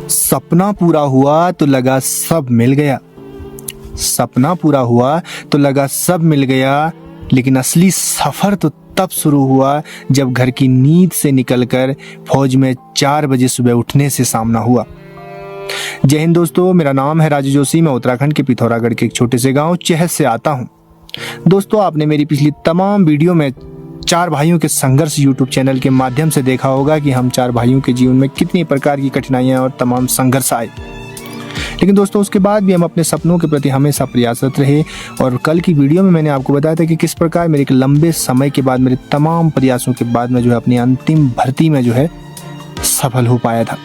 सपना पूरा हुआ तो लगा सब मिल गया। सपना पूरा हुआ तो लगा सब मिल गया, लेकिन असली सफर तो तब शुरू हुआ जब घर की नींद से निकलकर फौज में 4 बजे सुबह उठने से सामना हुआ। जय हिंद दोस्तों, मेरा नाम है राजू जोशी। मैं उत्तराखंड के पिथौरागढ़ के एक छोटे से गांव चहल से आता हूं। दोस्तों, आपने मेरी पिछली तमाम वीडियो में 4 भाइयों के संघर्ष यूट्यूब चैनल के माध्यम से देखा होगा कि हम 4 भाइयों के जीवन में कितनी प्रकार की कठिनाइयां और तमाम संघर्ष आए, लेकिन दोस्तों उसके बाद भी हम अपने सपनों के प्रति हमेशा प्रयासरत रहे। और कल की वीडियो में मैंने आपको बताया था कि किस प्रकार मेरे एक लंबे समय के बाद, मेरे तमाम प्रयासों के बाद मैं अपनी अंतिम भर्ती में सफल हो पाया था।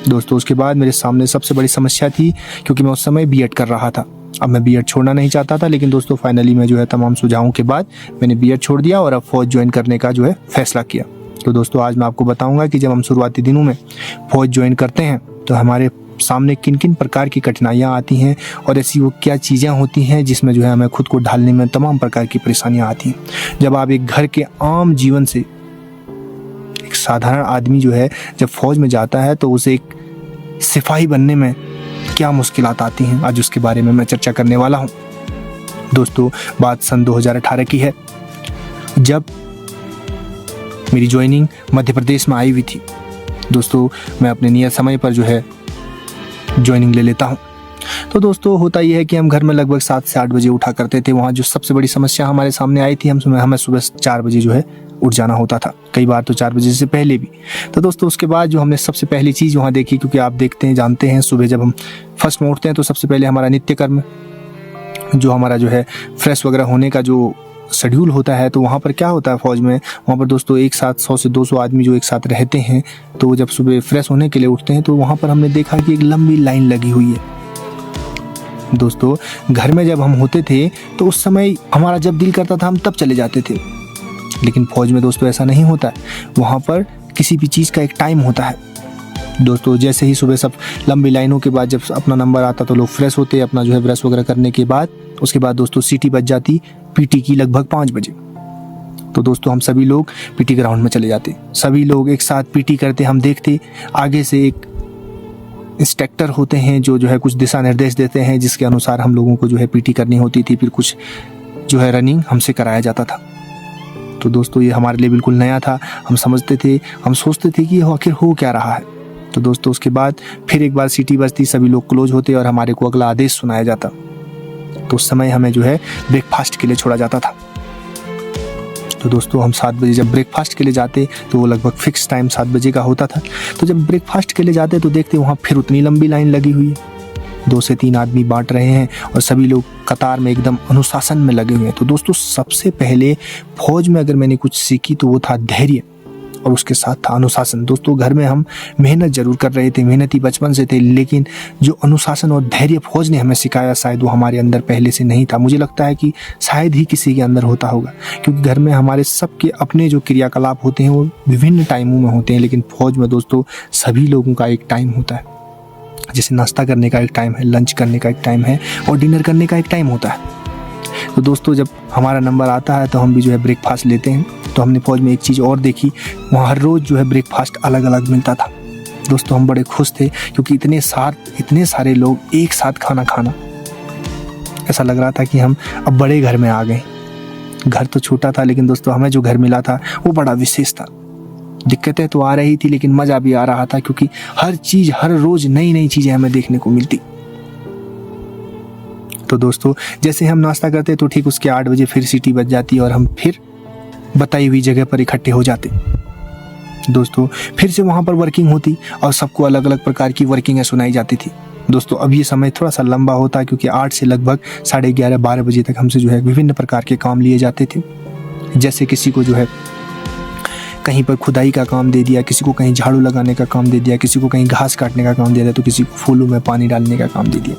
दोस्तों उसके बाद मेरे सामने सबसे बड़ी समस्या थी, क्योंकि मैं उस समय बीएड कर रहा था। अब मैं बीएड छोड़ना नहीं चाहता था, लेकिन दोस्तों फाइनली मैं तमाम सुझावों के बाद मैंने बीएड छोड़ दिया और अब फौज ज्वाइन करने का फैसला किया। तो दोस्तों आज मैं आपको बताऊंगा कि जब हम शुरुआती दिनों में फौज ज्वाइन करते हैं तो हमारे सामने किन किन प्रकार की कठिनाइयां आती हैं और ऐसी वो क्या चीज़ें होती हैं जिसमें हमें खुद को ढालने में तमाम प्रकार की परेशानियां आती हैं। जब आप एक घर के आम जीवन से एक साधारण आदमी जब फौज में जाता है तो उसे एक सिपाही बनने में क्या मुश्किलात आती हैं, आज उसके बारे में मैं चर्चा करने वाला हूं। दोस्तों बात सन 2018 की है, जब मेरी ज्वाइनिंग मध्य प्रदेश में आई हुई थी। दोस्तों मैं अपने नियत समय पर ज्वाइनिंग ले लेता हूं। तो दोस्तों होता यह है कि हम घर में लगभग 7 से 8 बजे उठा करते थे। वहाँ जो सबसे बड़ी समस्या हमारे सामने आई थी, हमें सुबह 4 बजे उठ जाना होता था, कई बार तो 4 बजे से पहले भी। तो दोस्तों उसके बाद हमने सबसे पहली चीज़ वहाँ देखी, क्योंकि आप देखते हैं जानते हैं सुबह जब हम फर्स्ट में उठते हैं तो सबसे पहले हमारा नित्य कर्म हमारा फ्रेश वगैरह होने का शेड्यूल होता है। तो वहाँ पर क्या होता है फौज में, वहाँ पर दोस्तों एक साथ 100 से 200 आदमी एक साथ रहते हैं। तो जब सुबह फ्रेश होने के लिए उठते हैं तो वहाँ पर हमने देखा कि एक लंबी लाइन लगी हुई है। दोस्तों घर में जब हम होते थे तो उस समय हमारा जब दिल करता था हम तब चले जाते थे, लेकिन फौज में दोस्तों ऐसा नहीं होता है। वहाँ पर किसी भी चीज़ का एक टाइम होता है। दोस्तों जैसे ही सुबह सब लंबी लाइनों के बाद जब अपना नंबर आता तो लोग फ्रेश होते, अपना ब्रश वगैरह करने के बाद उसके बाद दोस्तों सीटी बज जाती पीटी की लगभग 5 बजे। तो दोस्तों हम सभी लोग पीटी ग्राउंड में चले जाते, सभी लोग एक साथ पीटी करते। हम देखते आगे से एक इंस्ट्रक्टर होते हैं जो कुछ दिशा निर्देश देते हैं, जिसके अनुसार हम लोगों को पीटी करनी होती थी। फिर कुछ रनिंग हमसे कराया जाता था। तो दोस्तों ये हमारे लिए बिल्कुल नया था। हम समझते थे, हम सोचते थे कि आखिर हो क्या रहा है। तो दोस्तों उसके बाद फिर एक बार सीटी बजती, सभी लोग क्लोज होते और हमारे को अगला आदेश सुनाया जाता। तो उस समय हमें ब्रेकफास्ट के लिए छोड़ा जाता था। तो दोस्तों हम 7 बजे जब ब्रेकफास्ट के लिए जाते तो वो लगभग फिक्स टाइम 7 बजे का होता था। तो जब ब्रेकफास्ट के लिए जाते तो देखते वहाँ फिर उतनी लंबी लाइन लगी हुई है, 2 से 3 आदमी बांट रहे हैं और सभी लोग कतार में एकदम अनुशासन में लगे हुए हैं। तो दोस्तों सबसे पहले फौज में अगर मैंने कुछ सीखी तो वो था धैर्य, और उसके साथ था अनुशासन। दोस्तों घर में हम मेहनत जरूर कर रहे थे, मेहनती बचपन से थे, लेकिन जो अनुशासन और धैर्य फौज ने हमें सिखाया शायद वो हमारे अंदर पहले से नहीं था। मुझे लगता है कि शायद ही किसी के अंदर होता होगा, क्योंकि घर में हमारे सबके अपने क्रियाकलाप होते हैं वो विभिन्न टाइमों में होते हैं, लेकिन फौज में दोस्तों सभी लोगों का एक टाइम होता है। जैसे नाश्ता करने का एक टाइम है, लंच करने का एक टाइम है और डिनर करने का एक टाइम होता है। तो दोस्तों जब हमारा नंबर आता है तो हम भी ब्रेकफास्ट लेते हैं। तो हमने फौज में एक चीज़ और देखी, वहाँ हर रोज़ ब्रेकफास्ट अलग अलग मिलता था। दोस्तों हम बड़े खुश थे, क्योंकि इतने सारे लोग एक साथ खाना खाना, ऐसा लग रहा था कि हम अब बड़े घर में आ गए। घर तो छोटा था, लेकिन दोस्तों हमें जो घर मिला था वो बड़ा विशेष था। दिक्कतें तो आ रही थी, लेकिन मज़ा भी आ रहा था, क्योंकि हर चीज़ हर रोज़ नई नई चीज़ें हमें देखने को मिलती। तो दोस्तों जैसे हम नाश्ता करते तो ठीक उसके 8 बजे फिर सीटी बज जाती और हम फिर बताई हुई जगह पर इकट्ठे हो जाते। दोस्तों फिर से वहाँ पर वर्किंग होती और सबको अलग अलग प्रकार की वर्किंगें सुनाई जाती थी। दोस्तों अब ये समय थोड़ा सा लंबा होता, क्योंकि 8 से लगभग 11:30-12 बजे तक हमसे विभिन्न प्रकार के काम लिए जाते थे। जैसे किसी को कहीं पर खुदाई का काम दे दिया, किसी को कहीं झाड़ू लगाने का काम दे दिया, किसी को कहीं घास काटने का काम दे दिया, तो किसी को फूलों में पानी डालने का काम दे दिया।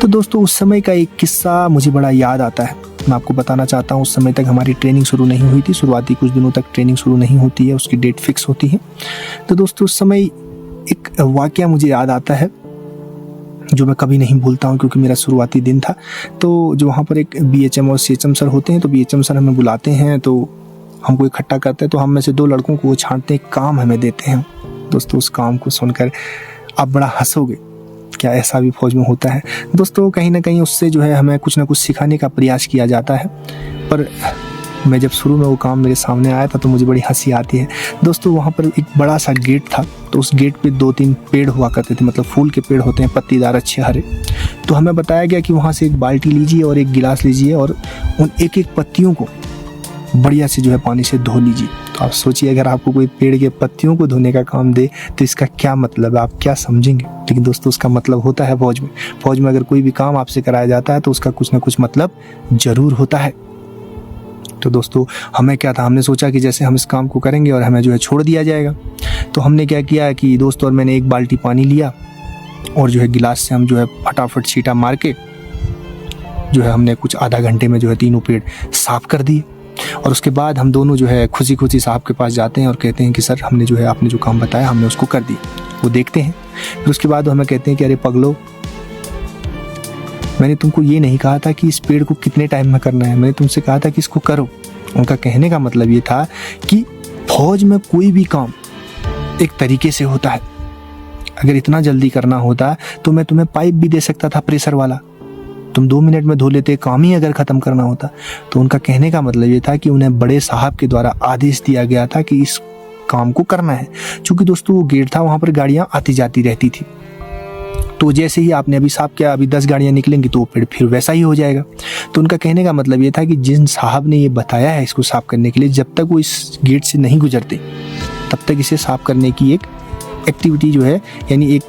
तो दोस्तों उस समय का एक किस्सा मुझे बड़ा याद आता है, मैं आपको बताना चाहता हूँ। उस समय तक हमारी ट्रेनिंग शुरू नहीं हुई थी, शुरुआती कुछ दिनों तक ट्रेनिंग शुरू नहीं होती है, उसकी डेट फिक्स होती है। तो दोस्तों उस समय एक वाकया मुझे याद आता है जो मैं कभी नहीं भूलता हूँ, क्योंकि मेरा शुरुआती दिन था। तो जो वहाँ पर एक BHM और CHM सर होते हैं, तो BHM सर हमें बुलाते हैं, तो हमको इकट्ठा करते हैं। तो हम में से 2 लड़कों को वो छांटते काम हमें देते हैं। दोस्तों उस काम को सुनकर आप बड़ा हंसोगे, क्या ऐसा भी फौज में होता है? दोस्तों कहीं ना कहीं उससे जो है हमें कुछ ना कुछ सिखाने का प्रयास किया जाता है। पर मैं जब शुरू में वो काम मेरे सामने आया था तो मुझे बड़ी हंसी आती है। दोस्तों वहाँ पर एक बड़ा सा गेट था, तो उस गेट पे 2-3 पेड़ हुआ करते थे, मतलब फूल के पेड़ होते हैं, पत्तीदार अच्छे हरे। तो हमें बताया गया कि वहाँ से एक बाल्टी लीजिए और एक गिलास लीजिए और उन एक एक पत्तियों को बढ़िया से जो है पानी से धो लीजिए। तो आप सोचिए अगर आपको कोई पेड़ के पत्तियों को धोने का काम दे तो इसका क्या मतलब है, आप क्या समझेंगे? लेकिन दोस्तों उसका मतलब होता है फौज में। फौज में अगर कोई भी काम आपसे कराया जाता है तो उसका कुछ ना कुछ मतलब जरूर होता है। तो दोस्तों हमें क्या था, हमने सोचा कि जैसे हम इस काम को करेंगे और हमें जो है छोड़ दिया जाएगा। तो हमने क्या किया कि दोस्त और मैंने एक बाल्टी पानी लिया और जो है गिलास से हम जो है फटाफट छींटा मार के जो है हमने कुछ आधा घंटे में जो है 3 पेड़ साफ कर दिए। और उसके बाद हम दोनों जो है खुशी खुशी साहब के पास जाते हैं और कहते हैं कि सर हमने जो है आपने जो काम बताया हमने उसको कर दिया। वो देखते हैं, फिर उसके बाद वो हमें कहते हैं कि अरे पगलो, मैंने तुमको ये नहीं कहा था कि इस पेड़ को कितने टाइम में करना है, मैंने तुमसे कहा था कि इसको करो। उनका कहने का मतलब ये था कि फौज में कोई भी काम एक तरीके से होता है। अगर इतना जल्दी करना होता तो मैं तुम्हें पाइप भी दे सकता था प्रेशर वाला, तुम 2 मिनट में धो लेते, काम ही अगर ख़त्म करना होता। तो उनका कहने का मतलब ये था कि उन्हें बड़े साहब के द्वारा आदेश दिया गया था कि इस काम को करना है। क्योंकि दोस्तों वो गेट था, वहाँ पर गाड़ियाँ आती जाती रहती थी। तो जैसे ही आपने अभी साफ किया, अभी 10 गाड़ियाँ निकलेंगी तो फिर वैसा ही हो जाएगा। तो उनका कहने का मतलब ये था कि जिन साहब ने ये बताया है इसको साफ करने के लिए, जब तक वो इस गेट से नहीं गुजरते तब तक इसे साफ करने की एक एक्टिविटी जो है, यानी एक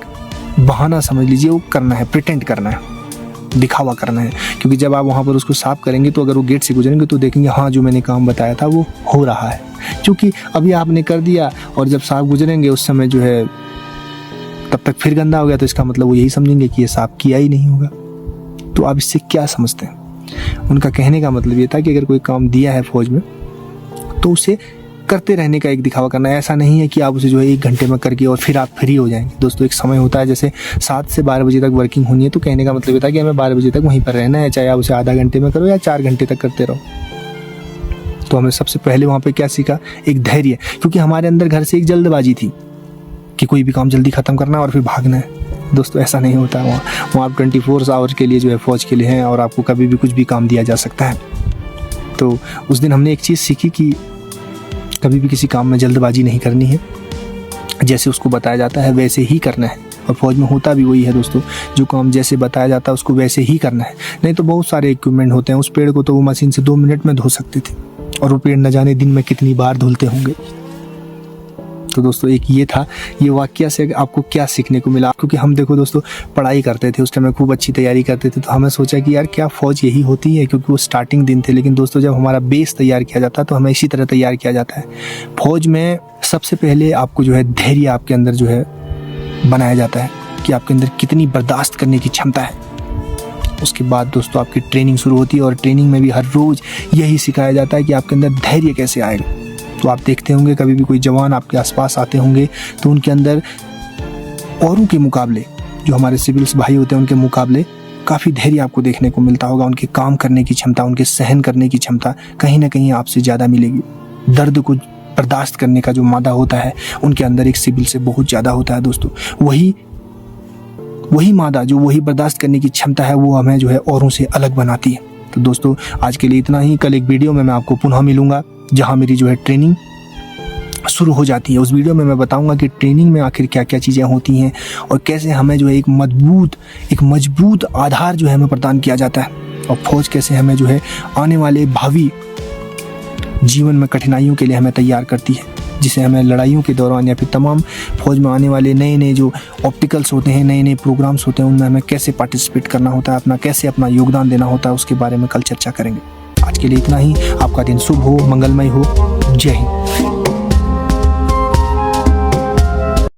बहाना समझ लीजिए, वो करना है, प्रिटेंड करना है, दिखावा करना है। क्योंकि जब आप वहाँ पर उसको साफ करेंगे तो अगर वो गेट से गुजरेंगे तो देखेंगे हाँ जो मैंने काम बताया था वो हो रहा है। क्योंकि अभी आपने कर दिया और जब साफ गुजरेंगे उस समय जो है तब तक फिर गंदा हो गया, तो इसका मतलब वो यही समझेंगे कि ये साफ किया ही नहीं होगा। तो आप इससे क्या समझते हैं? उनका कहने का मतलब ये था कि अगर कोई काम दिया है फौज में तो उसे करते रहने का एक दिखावा करना है। ऐसा नहीं है कि आप उसे जो है 1 घंटे में करके और फिर आप फ्री हो जाएंगे। दोस्तों एक समय होता है, जैसे 7 से 12 बजे तक वर्किंग होनी है, तो कहने का मतलब ये था कि हमें 12 बजे तक वहीं पर रहना है, चाहे आप उसे आधा घंटे में करो या 4 घंटे तक करते रहो। तो हमें सबसे पहले वहाँ पे क्या सीखा? एक धैर्य। क्योंकि हमारे अंदर घर से एक जल्दबाजी थी कि कोई भी काम जल्दी ख़त्म करना और फिर भागना है। दोस्तों ऐसा नहीं होता है। वहाँ आप 24 आवर के लिए जो है फौज के लिए हैं और आपको कभी भी कुछ भी काम दिया जा सकता है। तो उस दिन हमने एक चीज़ सीखी कि कभी भी किसी काम में जल्दबाजी नहीं करनी है, जैसे उसको बताया जाता है वैसे ही करना है। और फौज में होता भी वही है दोस्तों, जो काम जैसे बताया जाता है उसको वैसे ही करना है। नहीं तो बहुत सारे इक्विपमेंट होते हैं, उस पेड़ को तो वो मशीन से 2 मिनट में धो सकते थे और वो पेड़ न जाने दिन में कितनी बार धुलते होंगे। तो दोस्तों एक ये था, ये वाकया से आपको क्या सीखने को मिला? क्योंकि हम देखो दोस्तों पढ़ाई करते थे उस टाइम में, खूब अच्छी तैयारी करते थे, तो हमें सोचा कि यार क्या फ़ौज यही होती है, क्योंकि वो स्टार्टिंग दिन थे। लेकिन दोस्तों जब हमारा बेस तैयार किया जाता है तो हमें इसी तरह तैयार किया जाता है। फौज में सबसे पहले आपको जो है धैर्य आपके अंदर जो है बनाया जाता है कि आपके अंदर कितनी बर्दाश्त करने की क्षमता है। उसके बाद दोस्तों आपकी ट्रेनिंग शुरू होती है और ट्रेनिंग में भी हर रोज़ यही सिखाया जाता है कि आपके अंदर धैर्य कैसे आएगा। तो आप देखते होंगे कभी भी कोई जवान आपके आसपास आते होंगे तो उनके अंदर औरों के मुकाबले, जो हमारे सिविल्स भाई होते हैं उनके मुकाबले काफ़ी धैर्य आपको देखने को मिलता होगा। उनके काम करने की क्षमता, उनके सहन करने की क्षमता कहीं ना कहीं आपसे ज़्यादा मिलेगी। दर्द को बर्दाश्त करने का जो मादा होता है उनके अंदर एक सिविल से बहुत ज़्यादा होता है दोस्तों। वही मादा जो वही बर्दाश्त करने की क्षमता है वो हमें जो है औरों से अलग बनाती है। तो दोस्तों आज के लिए इतना ही। कल एक वीडियो में मैं आपको पुनः मिलूंगा जहां मेरी जो है ट्रेनिंग शुरू हो जाती है। उस वीडियो में मैं बताऊंगा कि ट्रेनिंग में आखिर क्या क्या चीज़ें होती हैं और कैसे हमें जो है एक मजबूत आधार जो है हमें प्रदान किया जाता है, और फौज कैसे हमें जो है आने वाले भावी जीवन में कठिनाइयों के लिए हमें तैयार करती है, जिसे हमें लड़ाइयों के दौरान या फिर तमाम फौज में आने वाले नए जो ऑप्टिकल्स होते हैं, नए प्रोग्राम्स होते हैं, उनमें हमें कैसे पार्टिसिपेट करना होता है, कैसे अपना योगदान देना होता है, उसके बारे में कल चर्चा करेंगे। आज के लिए इतना ही। आपका दिन शुभ हो, मंगलमय हो। जय हिंद।